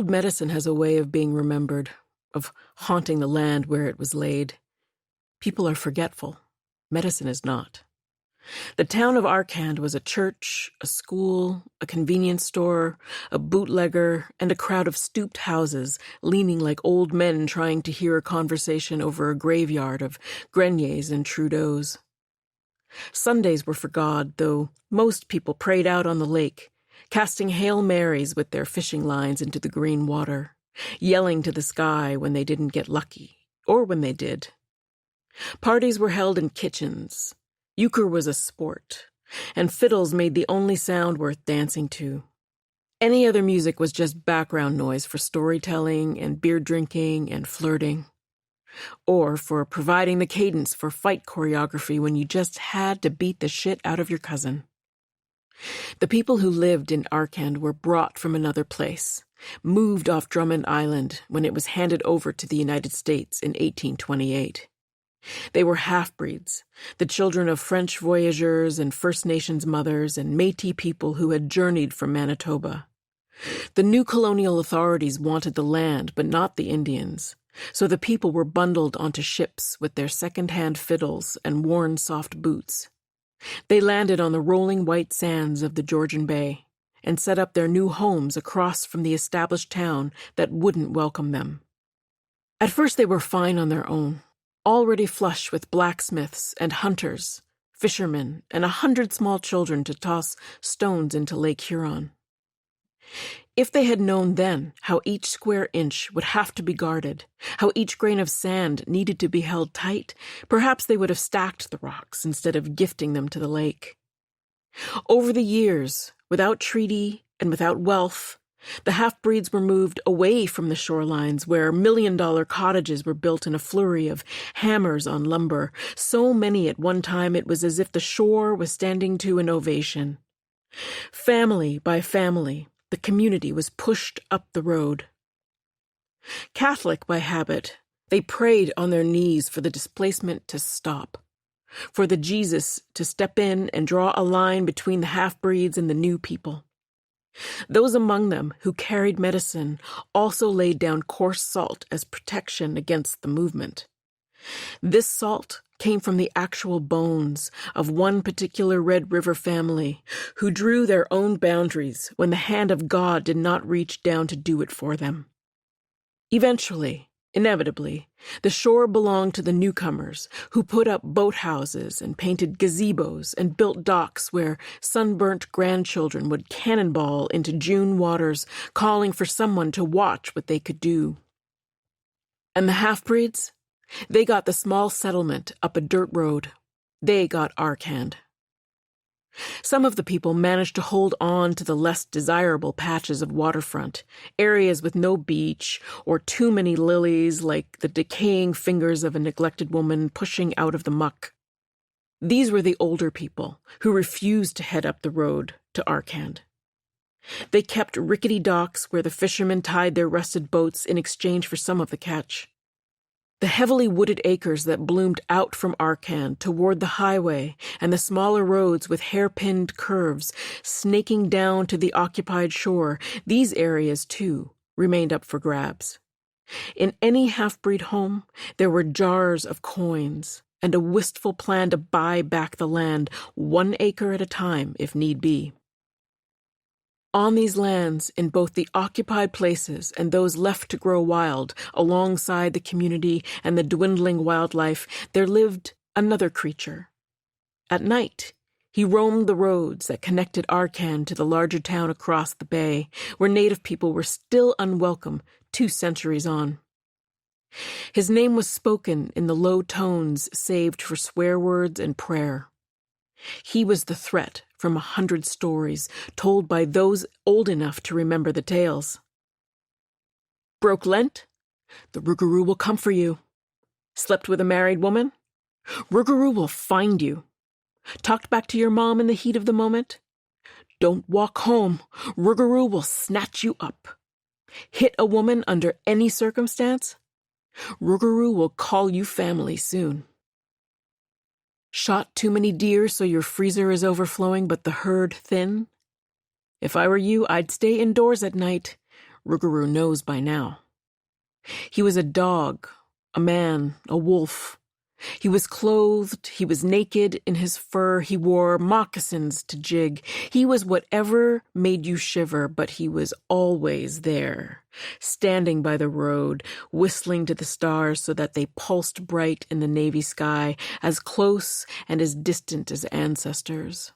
old medicine has a way of being remembered, of haunting the land where it was laid. People are forgetful. Medicine is not. The town of Arkhand was a church, a school, a convenience store, a bootlegger, and a crowd of stooped houses leaning like old men trying to hear a conversation over a graveyard of Greniers and Trudeaus. Sundays were for God, though most people prayed out on the lake, casting Hail Marys with their fishing lines into the green water, yelling to the sky when they didn't get lucky, or when they did. Parties were held in kitchens. Euchre was a sport, and fiddles made the only sound worth dancing to. Any other music was just background noise for storytelling and beer drinking and flirting, or for providing the cadence for fight choreography when you just had to beat the shit out of your cousin. The people who lived in Arkhand were brought from another place, moved off Drummond Island when it was handed over to the United States in 1828. They were half-breeds, the children of French voyageurs and First Nations mothers and Métis people who had journeyed from Manitoba. The new colonial authorities wanted the land, but not the Indians, so the people were bundled onto ships with their second-hand fiddles and worn soft boots. They landed on the rolling white sands of the Georgian Bay and set up their new homes across from the established town that wouldn't welcome them. At first they were fine on their own, already flush with blacksmiths and hunters, fishermen, and 100 small children to toss stones into Lake Huron. If they had known then how each square inch would have to be guarded, how each grain of sand needed to be held tight, perhaps they would have stacked the rocks instead of gifting them to the lake. Over the years, without treaty and without wealth, the half-breeds were moved away from the shorelines where million-dollar cottages were built in a flurry of hammers on lumber, so many at one time it was as if the shore was standing to an ovation. Family by family, the community was pushed up the road. Catholic by habit, they prayed on their knees for the displacement to stop, for the Jesus to step in and draw a line between the half-breeds and the new people. Those among them who carried medicine also laid down coarse salt as protection against the movement. This salt came from the actual bones of one particular Red River family who drew their own boundaries when the hand of God did not reach down to do it for them. Eventually, inevitably, the shore belonged to the newcomers who put up boathouses and painted gazebos and built docks where sunburnt grandchildren would cannonball into June waters, calling for someone to watch what they could do. And the half-breeds? They got the small settlement up a dirt road. They got Arkhand. Some of the people managed to hold on to the less desirable patches of waterfront, areas with no beach or too many lilies like the decaying fingers of a neglected woman pushing out of the muck. These were the older people who refused to head up the road to Arkhand. They kept rickety docks where the fishermen tied their rusted boats in exchange for some of the catch. The heavily wooded acres that bloomed out from Arkhand toward the highway and the smaller roads with hairpinned curves snaking down to the occupied shore, these areas, too, remained up for grabs. In any half-breed home, there were jars of coins and a wistful plan to buy back the land 1 acre at a time, if need be. On these lands, in both the occupied places and those left to grow wild, alongside the community and the dwindling wildlife, there lived another creature. At night, he roamed the roads that connected Arkhand to the larger town across the bay, where native people were still unwelcome 2 centuries on. His name was spoken in the low tones saved for swear words and prayer. He was the threat from 100 stories told by those old enough to remember the tales. Broke Lent? The Roogaroo will come for you. Slept with a married woman? Roogaroo will find you. Talked back to your mom in the heat of the moment? Don't walk home. Roogaroo will snatch you up. Hit a woman under any circumstance? Roogaroo will call you family soon. Shot too many deer so your freezer is overflowing but the herd thin? If I were you, I'd stay indoors at night. Roogaroo knows by now. He was a dog, a man, a wolf. He was clothed, he was naked in his fur, he wore moccasins to jig. He was whatever made you shiver, but he was always there, standing by the road, whistling to the stars so that they pulsed bright in the navy sky, as close and as distant as ancestors.